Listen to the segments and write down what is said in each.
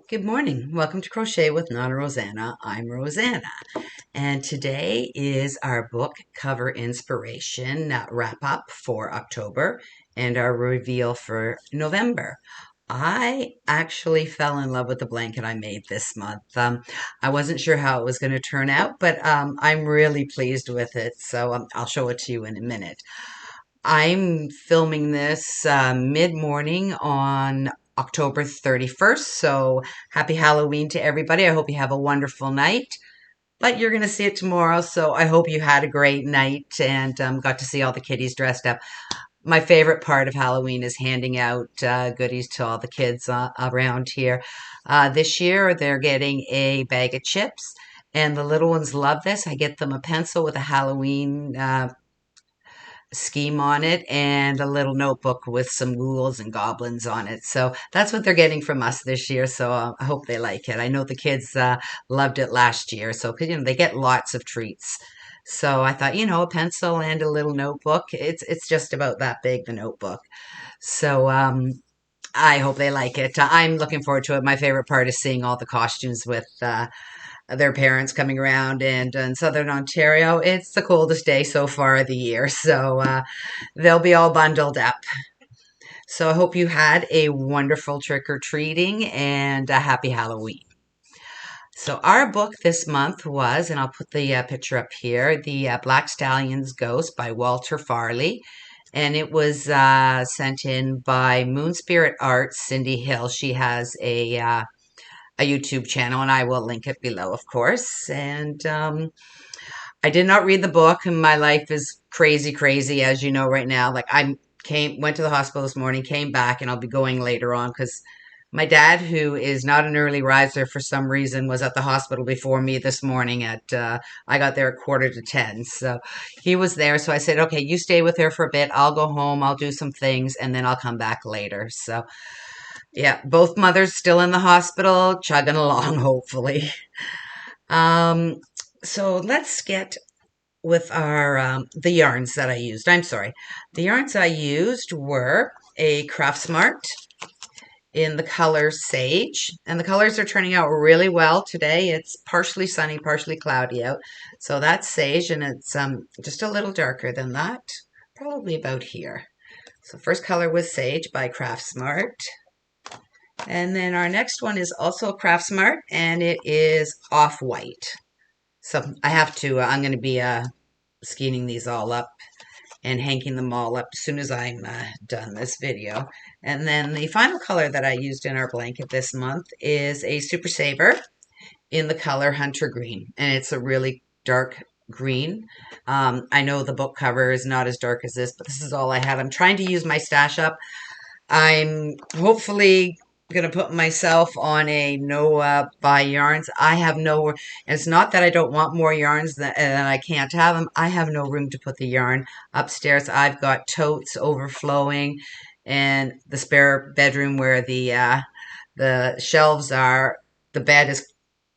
Good morning. Welcome to Crochet with Nonna Rosanna. I'm Rosanna. And today is our book cover inspiration wrap up for October and our reveal for November. I actually fell in love with the blanket I made this month. I wasn't sure how it was going to turn out, but I'm really pleased with it. So I'll show it to you in a minute. I'm filming this mid-morning on October 31st. So happy Halloween to everybody. I hope you have a wonderful night. But you're going to see it tomorrow. So I hope you had a great night and got to see all the kiddies dressed up. My favorite part of Halloween is handing out goodies to all the kids around here. This year, they're getting a bag of chips. And the little ones love this. I get them a pencil with a Halloween scheme on it and a little notebook with some ghouls and goblins on it. So that's what they're getting from us this year. So I hope they like it. I know the kids loved it last year. So, 'cause, they get lots of treats. So I thought, a pencil and a little notebook. It's just about that big, the notebook. So I hope they like it. I'm looking forward to it. My favorite part is seeing all the costumes with their parents coming around. And in Southern Ontario, it's the coldest day so far of the year. So they'll be all bundled up. So I hope you had a wonderful trick-or-treating and a happy Halloween. So our book this month was, and I'll put the picture up here, the Black Stallions Ghost by Walter Farley. And it was sent in by Moon Spirit Arts, Cindy Hill. She has a YouTube channel, and I will link it below, of course. And I did not read the book, and my life is crazy, crazy, as you know right now. Like went to the hospital this morning, came back, and I'll be going later on because my dad, who is not an early riser for some reason, was at the hospital before me this morning I got there at 9:45. So he was there. So I said, okay, you stay with her for a bit. I'll go home. I'll do some things, and then I'll come back later. So yeah, both mothers still in the hospital, chugging along, hopefully. Um, so let's get with our the yarns that I used. I'm sorry. The yarns I used were a Craft Smart in the color Sage, and the colors are turning out really well today. It's partially sunny, partially cloudy out. So that's Sage, and it's just a little darker than that, probably about here. So first color was Sage by Craft Smart. And then our next one is also Craft Smart, and it is Off-White. So I have to, I'm going to be skeinin these all up and hanging them all up as soon as I'm done this video. And then the final color that I used in our blanket this month is a Super Saver in the color Hunter Green. And it's a really dark green. I know the book cover is not as dark as this, but this is all I have. I'm trying to use my stash up. I'm hopefully going to put myself on a no buy yarns. I have no, and it's not that I don't want more yarns and I can't have them. I have no room to put the yarn upstairs. I've got totes overflowing, and the spare bedroom where the shelves are, the bed is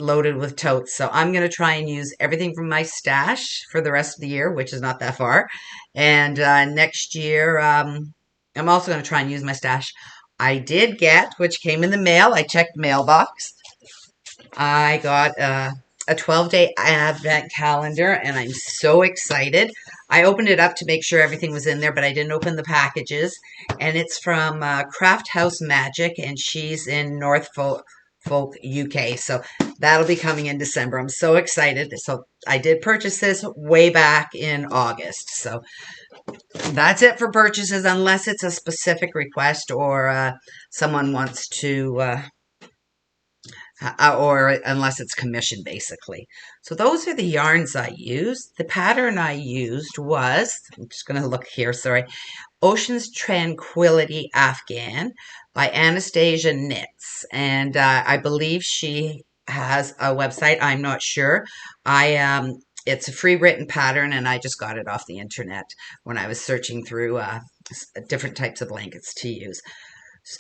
loaded with totes. So I'm going to try and use everything from my stash for the rest of the year, which is not that far. And next year, I'm also going to try and use my stash. I did get, which came in the mail, I checked the mailbox. I got a 12-day advent calendar, and I'm so excited. I opened it up to make sure everything was in there, but I didn't open the packages. And it's from Craft House Magic, and she's in Norfolk, UK. So that'll be coming in December. I'm so excited. So I did purchase this way back in August. So that's it for purchases, unless it's a specific request or someone wants to, or unless it's commission, basically. So those are the yarns I used. The pattern I used was, I'm just going to look here, sorry, Ocean's Tranquility Afphgan by Anastacia Knits. And I believe she has a website. I'm not sure. It's a free written pattern, and I just got it off the internet when I was searching through different types of blankets to use.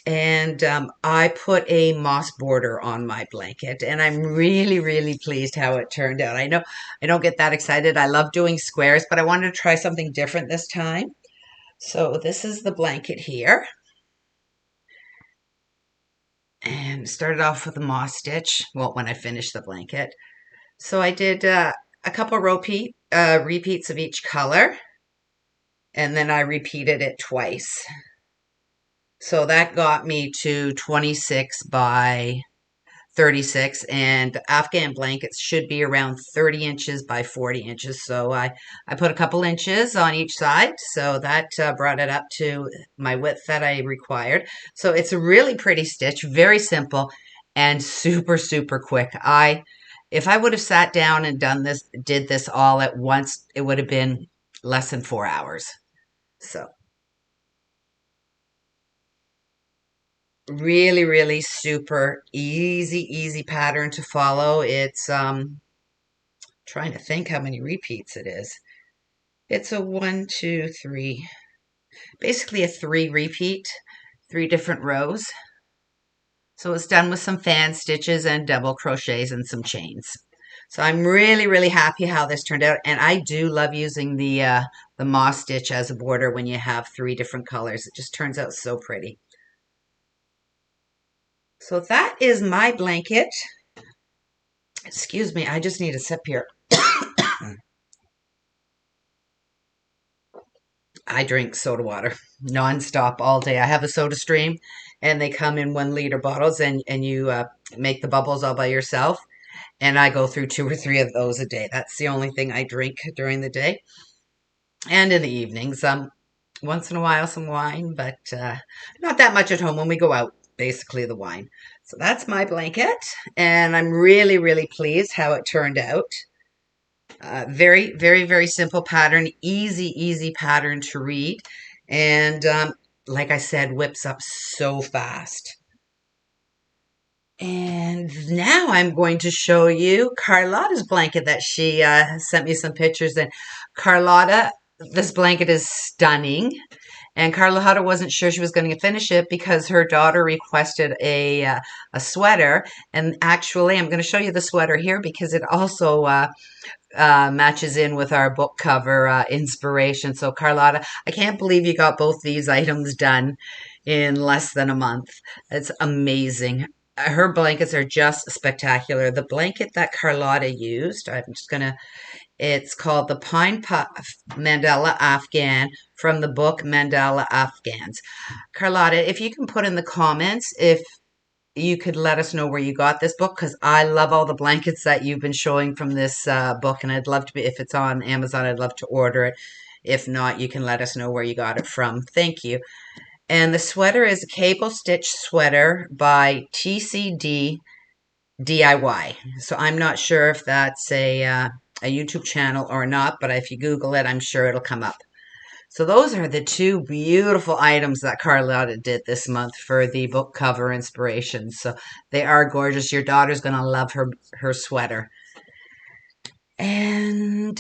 And I put a moss border on my blanket, and I'm really, really pleased how it turned out. I know I don't get that excited. I love doing squares, but I wanted to try something different this time. So this is the blanket here. and started off with a moss stitch. Well, when I finished the blanket. So I did a couple repeats of each color, and then I repeated it twice. So that got me to 26 by 36, and the Afghan blankets should be around 30 inches by 40 inches. So I put a couple inches on each side, so that brought it up to my width that I required. So it's a really pretty stitch, very simple and super, super quick. If I would have sat down and did this all at once, it would have been less than 4 hours. So really, really super easy pattern to follow. It's trying to think how many repeats it is. It's a 1, 2, 3, basically a 3 repeat, 3 different rows. So it's done with some fan stitches and double crochets and some chains. So I'm really, really happy how this turned out. And I do love using the moss stitch as a border when you have 3 different colors. It just turns out so pretty. So that is my blanket. Excuse me, I just need a sip here. I drink soda water nonstop all day. I have a soda stream, and they come in 1 liter bottles, and you make the bubbles all by yourself. And I go through 2 or 3 of those a day. That's the only thing I drink during the day and in the evenings. Once in a while, some wine, but not that much at home. When we go out, basically the wine. So that's my blanket, and I'm really, really pleased how it turned out. Very, very, very simple pattern, easy pattern to read. And like I said, whips up so fast. And now I'm going to show you Carlotta's blanket that she sent me some pictures in. Carlotta, this blanket is stunning. And Carlotta wasn't sure she was going to finish it because her daughter requested a sweater. And actually, I'm going to show you the sweater here because it also matches in with our book cover inspiration. So Carlotta, I can't believe you got both these items done in less than a month. It's amazing. Her blankets are just spectacular. The blanket that Carlotta used, it's called the Pine Puff Mandala Afghan from the book Mandala Afghans. Carlotta, if you can put in the comments if you could let us know where you got this book, because I love all the blankets that you've been showing from this book, and I'd love to be, if it's on Amazon, I'd love to order it. If not, you can let us know where you got it from. Thank you. And the sweater is a cable stitch sweater by TCD DIY. So I'm not sure if that's a YouTube channel or not, but if you Google it, I'm sure it'll come up. So those are the 2 beautiful items that Carlotta did this month for the book cover inspiration. So they are gorgeous. Your daughter's going to love her sweater. And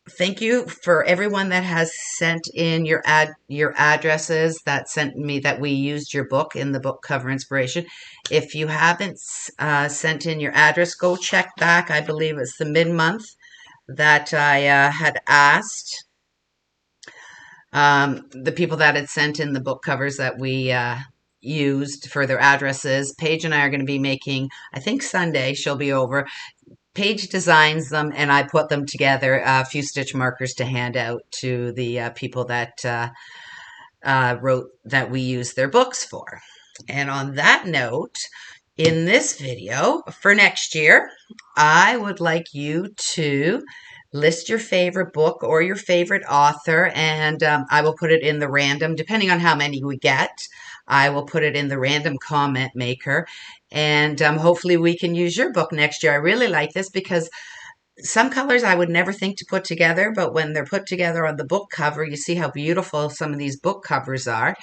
thank you for everyone that has sent in your addresses that we used your book in the book cover inspiration. If you haven't sent in your address, go check back. I believe it's the mid-month that I had asked the people that had sent in the book covers that we used for their addresses. Paige and I are going to be making, I think Sunday she'll be over. Paige designs them, and I put them together, a few stitch markers to hand out to the people that wrote that we use their books for. And on that note, in this video for next year, I would like you to list your favorite book or your favorite author, and I will put it in the random, depending on how many we get, I will put it in the random comment maker, and hopefully we can use your book next year. I really like this because some colors I would never think to put together, but when they're put together on the book cover, you see how beautiful some of these book covers are.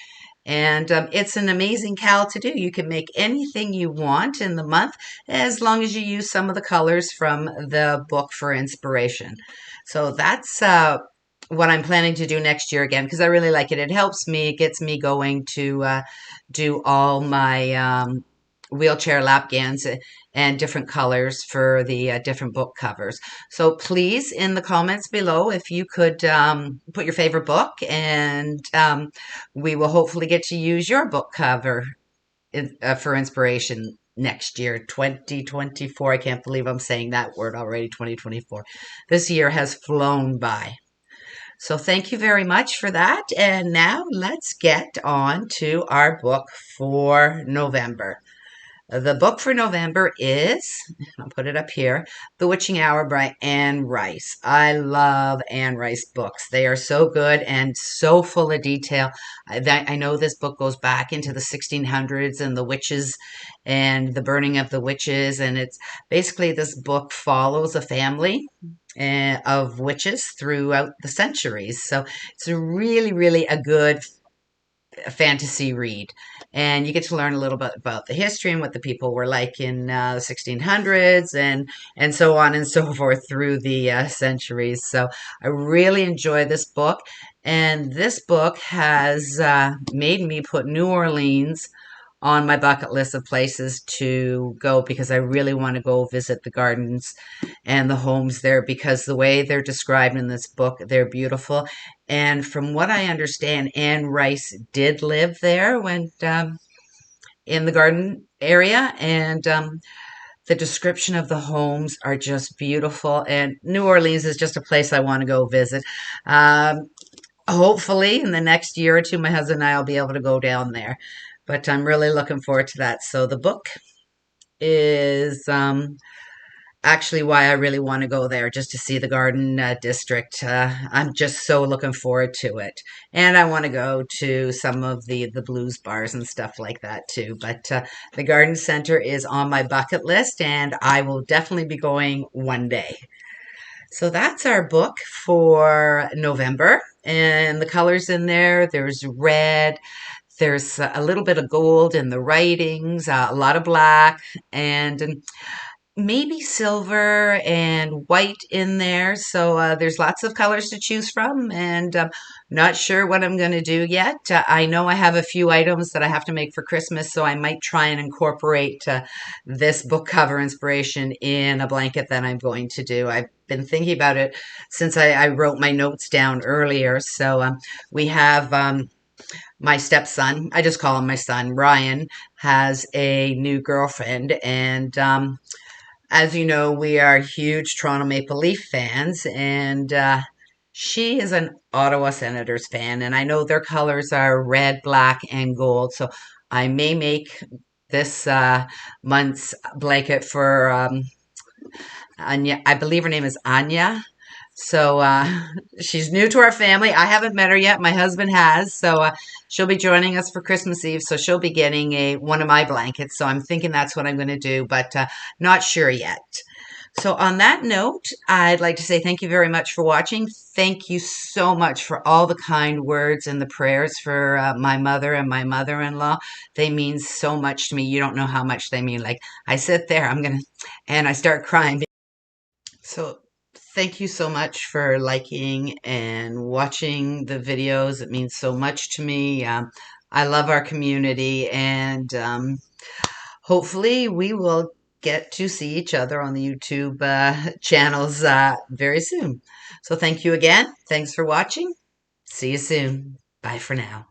And it's an amazing cal to do. You can make anything you want in the month as long as you use some of the colors from the book for inspiration. So that's what I'm planning to do next year again because I really like it. It helps me. It gets me going to do all my wheelchair Lapghans and different colors for the different book covers. So please, in the comments below, if you could put your favorite book, and we will hopefully get to use your book cover for inspiration next year, 2024. I can't believe I'm saying that word already, 2024. This year has flown by. So thank you very much for that. And now let's get on to our book for November. The book for November is, I'll put it up here, The Witching Hour by Anne Rice. I love Anne Rice books. They are so good and so full of detail. I know this book goes back into the 1600s and the witches and the burning of the witches. And it's basically, this book follows a family of witches throughout the centuries. So it's a really, really a good fantasy read, and you get to learn a little bit about the history and what the people were like in the 1600s and so on and so forth through the centuries. So I really enjoy this book, and this book has made me put New Orleans on my bucket list of places to go, because I really want to go visit the gardens and the homes there, because the way they're described in this book, they're beautiful. And from what I understand, Anne Rice did live there when in the garden area, and the description of the homes are just beautiful. And New Orleans is just a place I want to go visit. Hopefully in the next year or two, my husband and I will be able to go down there. But I'm really looking forward to that. So the book is actually why I really want to go there, just to see the garden district. I'm just so looking forward to it. And I want to go to some of the blues bars and stuff like that too. But the garden center is on my bucket list, and I will definitely be going one day. So that's our book for November. And the colors in there, there's red, there's a little bit of gold in the writings, a lot of black, and maybe silver and white in there. So there's lots of colors to choose from, and not sure what I'm going to do yet. I know I have a few items that I have to make for Christmas, so I might try and incorporate this book cover inspiration in a blanket that I'm going to do. I've been thinking about it since I wrote my notes down earlier. So we have my stepson, I just call him my son, Ryan, has a new girlfriend, and as you know, we are huge Toronto Maple Leaf fans, and she is an Ottawa Senators fan, and I know their colors are red, black, and gold. So I may make this month's blanket for Anya. I believe her name is Anya. So she's new to our family. I haven't met her yet. My husband has. So she'll be joining us for Christmas Eve. So she'll be getting one of my blankets. So I'm thinking that's what I'm going to do, but not sure yet. So on that note, I'd like to say thank you very much for watching. Thank you so much for all the kind words and the prayers for my mother and my mother-in-law. They mean so much to me. You don't know how much they mean. Like, I sit there, and I start crying. So thank you so much for liking and watching the videos. It means so much to me. I love our community, and hopefully we will get to see each other on the YouTube channels very soon. So thank you again. Thanks for watching. See you soon. Bye for now.